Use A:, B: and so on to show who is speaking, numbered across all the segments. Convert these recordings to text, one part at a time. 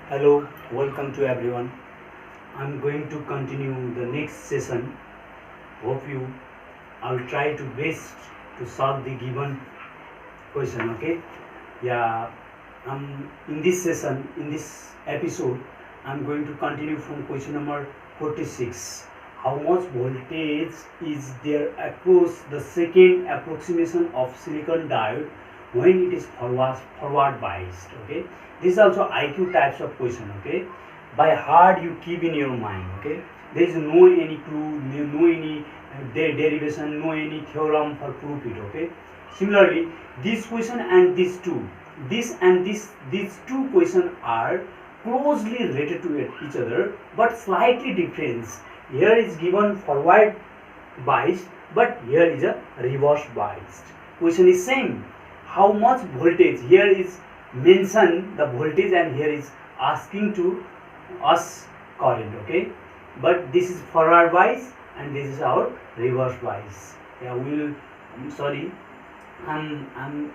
A: Hello, welcome to everyone. I'm going to continue the next session. Hope you I'll try to best to solve the given question. Okay? Yeah. In this session, in this episode, I'm going to continue from question number 46. How much voltage is there across the second approximation of silicon diode when it is forward biased? Okay, this is also IQ types of question. Okay, by heart you keep in your mind. Okay, there is no any clue, no any derivation, no any theorem for proof it. Okay, similarly this question and these two questions are closely related to each other but slightly different. Here is given forward biased, but here is a reverse biased. Question is same. How much voltage? Here is mentioned the voltage and here is asking to us current. Okay, but this is forward bias and this is our reverse bias. Yeah, I'm sorry. I'm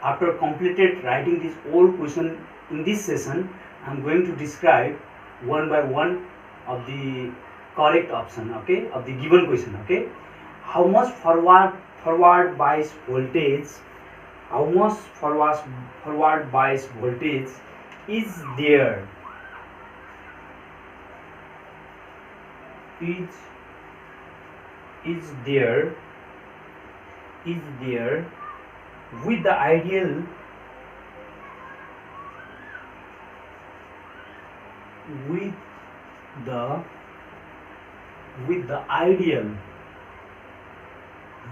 A: after completed writing this whole question in this session, I'm going to describe one by one of the correct option. Okay, of the given question. Okay, how much forward bias voltage? How much forward bias voltage is there? Is there with the ideal with the with the ideal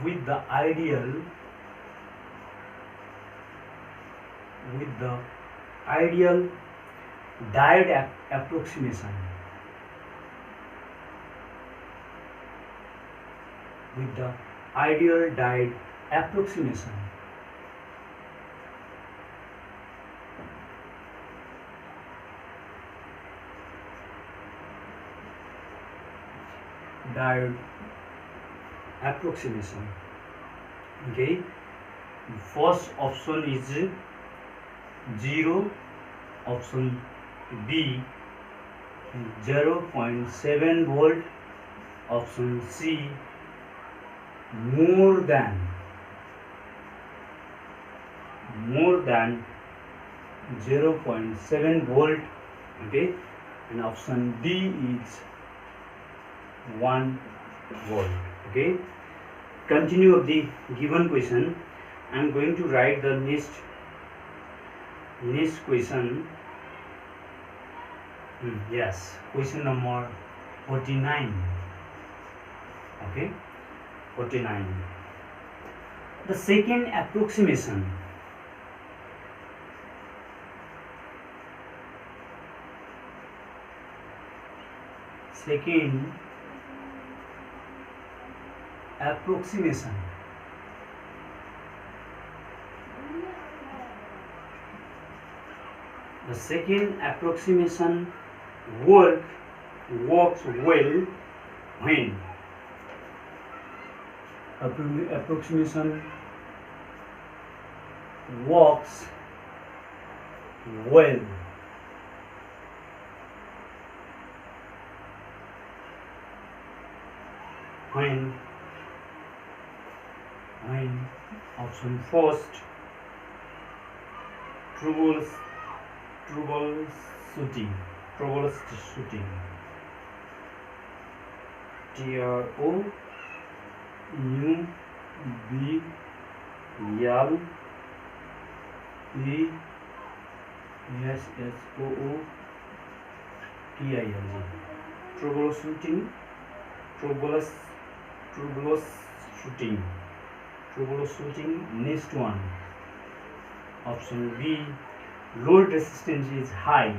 A: with the ideal with the ideal diode approximation with the ideal diode approximation diode approximation. Okay, first option is 0, option B 0.7 volt, option C more than 0.7 volt. Okay, and option D is 1 volt. Okay, continue of the given question. I am going to write the next question. Yes, question number 49. Okay, 49. The second approximation. Second approximation. The second approximation works well when approximation works well when option first troubleshooting troubleshooting troubleshooting next one, option B, load resistance is high.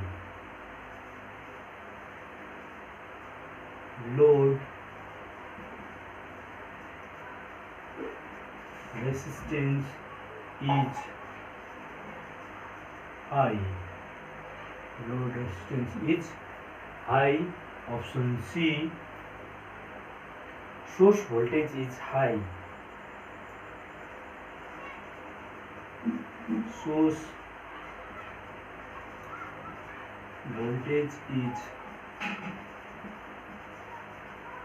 A: Load resistance is high. Load resistance is high. Option C, source voltage is high. Source voltage is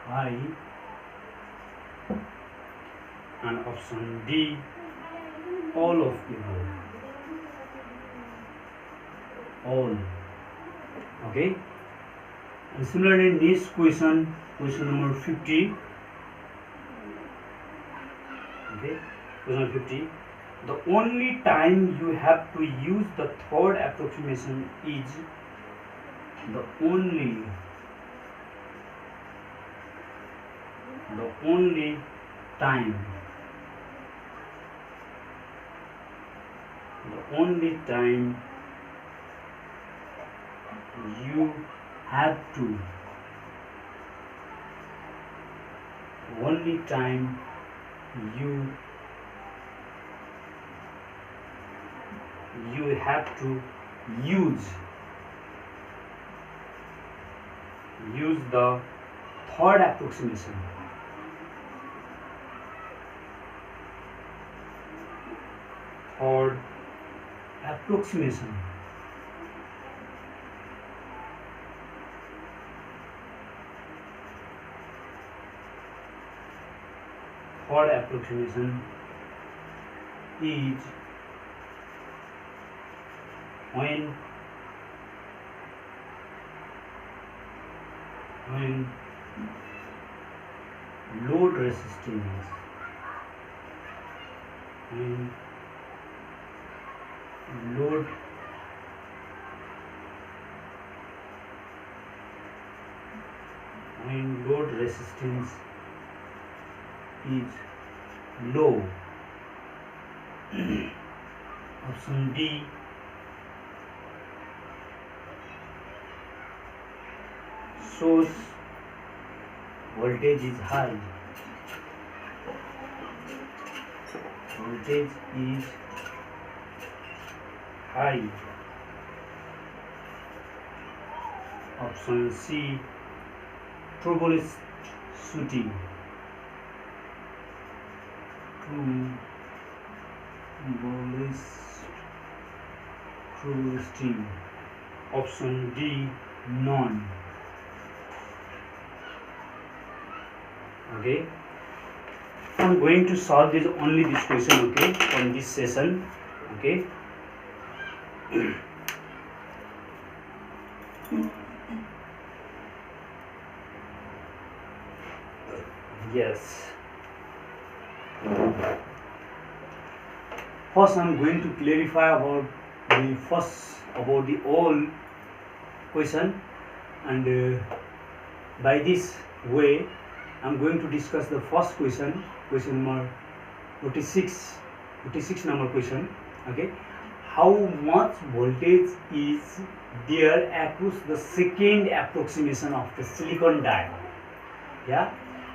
A: high, and option D, all of the above. All. Okay. And similarly, next question number 50. Okay, question number 50. The only time you have to use the third approximation is the only time you have to use the third approximation. Third approximation is when load resistance is low. Option D, source voltage is high. Option C, troubleshooting. Option D, none. Okay, I'm going to solve only this question, okay, from this session. Okay. Yes. First, I'm going to clarify about the all question, and by this way, I'm going to discuss the first question number 46 number question. Okay, how much voltage is there across the second approximation of the silicon diode? Yeah,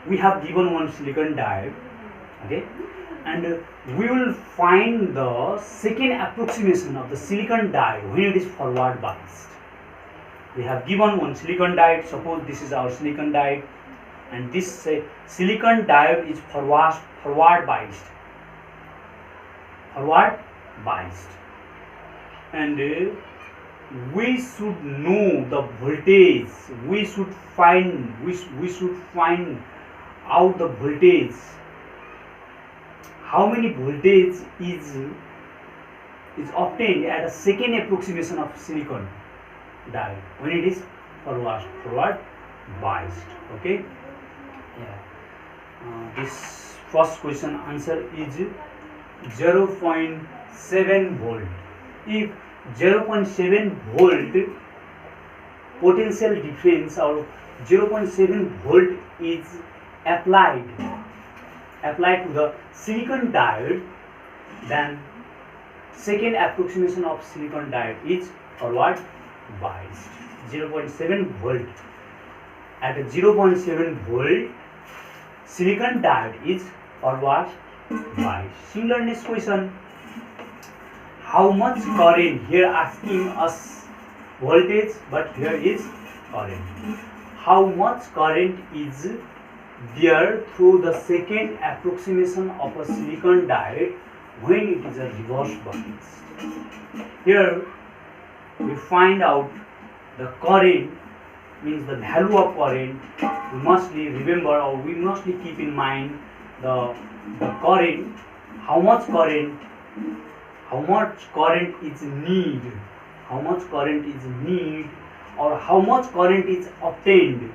A: we have given one silicon diode. Okay, and we will find the second approximation of the silicon diode when it is forward biased. We have given one silicon diode. Suppose this is our silicon diode, and this silicon diode is forward biased, and we should know the voltage. We should find out the voltage. How many voltage is obtained at a second approximation of silicon diode when it is forward biased? Okay. Yeah. This first question answer is 0.7 volt. If 0.7 volt potential difference or 0.7 volt is applied to the silicon diode, then second approximation of silicon diode is forward biased. 0.7 volt. At a 0.7 volt, silicon diode is forward biased. Similar next question. How much current? Here asking us voltage, but here is current. How much current is there through the second approximation of a silicon diode when it is a reverse biased? Here we find out the current means the value of current, we mustly remember or we mustly keep in mind the current, how much current is need, how much current is need, or how much current is obtained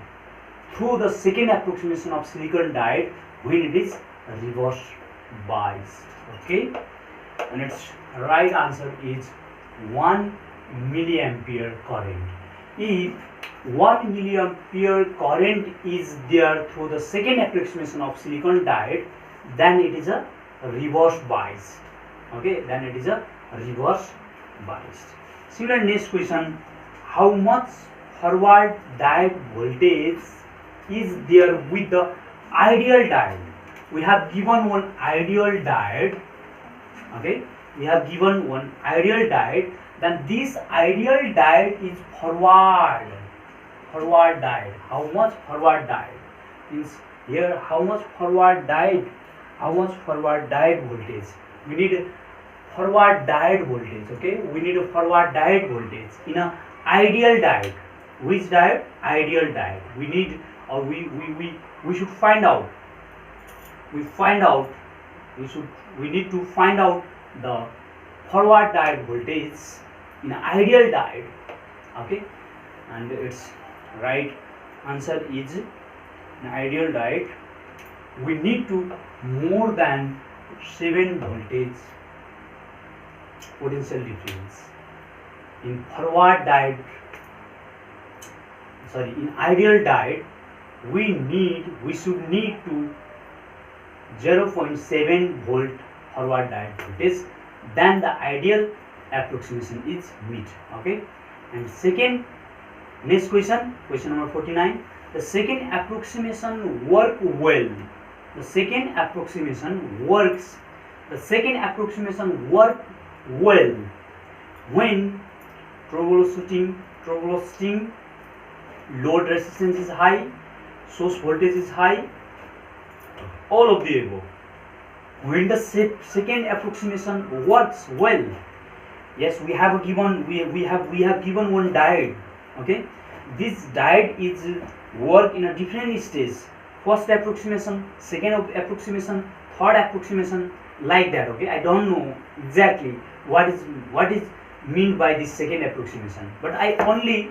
A: through the second approximation of silicon diode when it is reverse biased. Okay, and its right answer is 1 milliampere current. If 1 milliampere current is there through the second approximation of silicon diode, then it is a reverse biased. Okay, then it is a reverse biased. Similar next question, how much forward diode voltage is there with the ideal diode? We have given one ideal diode. Okay, we have given one ideal diode, then this ideal diode is forward diode. How much forward diode means here, how much forward diode voltage we need, forward diode voltage. Okay, we need a forward diode voltage in a ideal diode. Which diode? Ideal diode. We need, or we should find out, we need to find out the forward diode voltage in an ideal diode. Okay, and its right answer is, in ideal diode we need to more than 7 voltage potential difference. In forward diode, sorry, in ideal diode we should need to 0.7 volt forward diode voltage, then the ideal approximation is met. Okay, and second, next question, question number 49, the second approximation work well. The second approximation work well when troubleshooting load resistance is high, source voltage is high, all of the above. When the second approximation works well, yes, we have given one diode. Okay, this diode is work in a different stage. First approximation, second approximation, third approximation, like that. Okay, I don't know exactly what is meant by this second approximation, but I only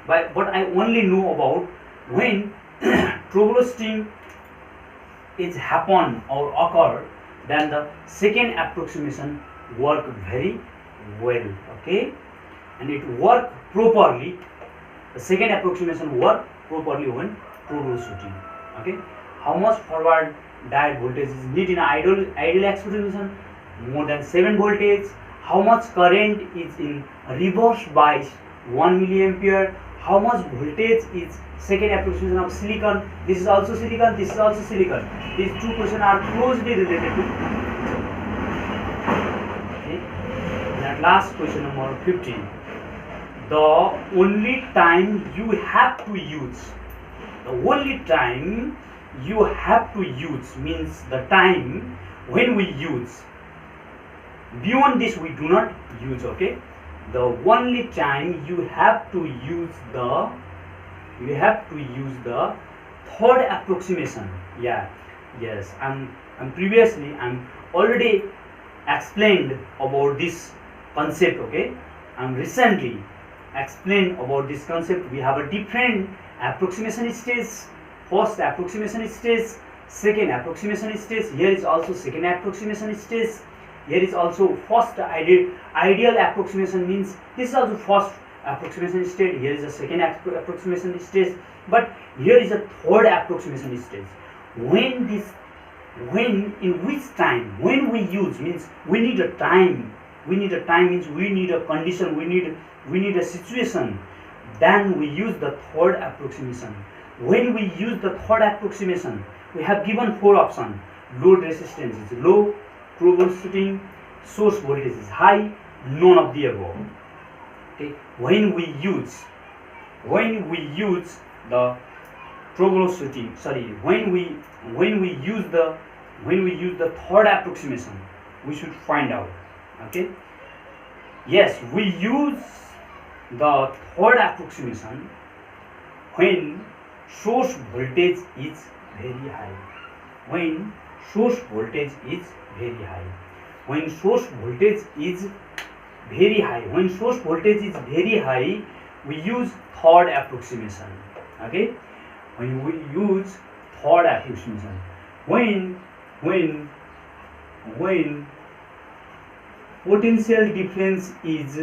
A: know about when troubleshooting is happen or occur, then the second approximation work very well. Okay, and it work properly, the second approximation work properly when troubleshooting. Okay, how much forward diode voltage is needed in ideal approximation? More than 7 voltage. How much current is in reverse bias? 1 milliampere. How much voltage is second approximation of silicon? This is also silicon, this is also silicon. These two questions are closely related to. Okay. And last question number 15. The only time you have to use, means the time when we use. Beyond this we do not use. Okay, the only time you have to use the third approximation. Yeah, yes, I'm already explained about this concept. Okay, I'm recently explained about this concept. We have a different approximation stage. First approximation stage, second approximation stage. Here is also second approximation stage. Here is also first ideal approximation, means this is also first approximation stage. Here is a second approximation stage, but here is a third approximation stage. When in which time, when we use, means we need a time. Means we need a condition. We need a situation. Then we use the third approximation. When we use the third approximation, we have given 4 options. Load resistance is low, troubleshooting, source voltage is high, none of the above. Okay, when we use the troubleshooting, sorry, when we use the third approximation, we should find out. Okay, yes, we use The third approximation, when source voltage is very high. When source voltage is very high. When source voltage is very high. When source voltage is very high, we use third approximation. Okay. When we use third approximation, when potential difference is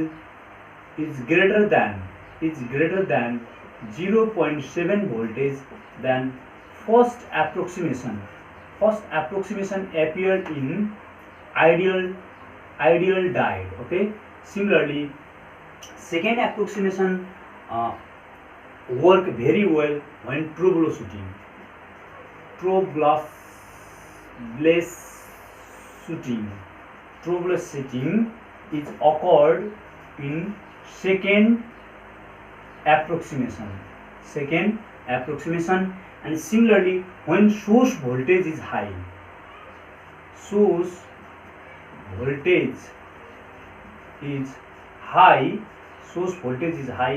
A: greater than 0.7 voltage, then first approximation appear in ideal diode. Okay. Similarly, second approximation work very well when troubleshooting is occurred in second approximation, and similarly when source voltage is high,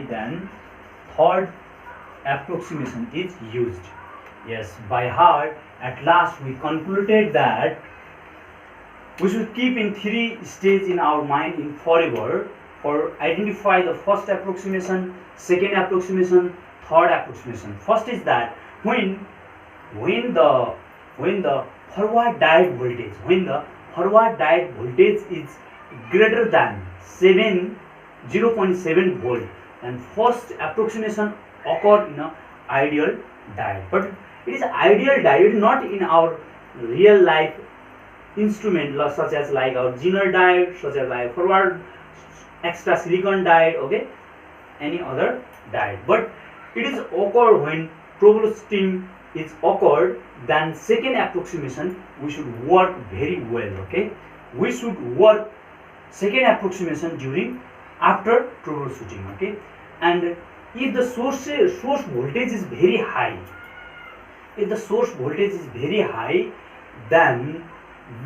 A: then third approximation is used. Yes, by heart, at last we concluded that we should keep in three stages in our mind in forever for identify the first approximation, second approximation, third approximation. First is that when the forward diode voltage is greater than 0.7 volt, and first approximation occur in a ideal diode. But it is ideal diode, not in our real life instrument such as like our Zener diode, such as like forward extra silicon diode, okay, any other diode. But it is occur when troubleshooting is occurred, then second approximation we should work very well. Okay, we should work second approximation during after troubleshooting. Okay, and if the source voltage is very high, then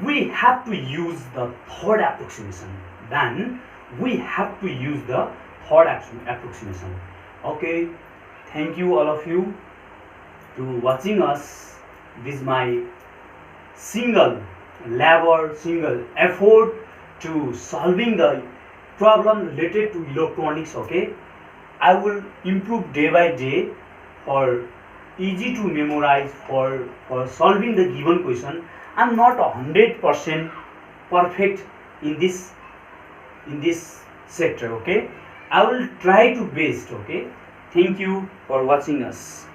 A: we have to use the third approximation. Okay, thank you all of you to watching us. This is my single effort to solving the problem related to electronics. Okay, I will improve day by day for easy to memorize, for solving the given question. I'm not 100% perfect in this sector. Okay, I will try to best. Okay, thank you for watching us.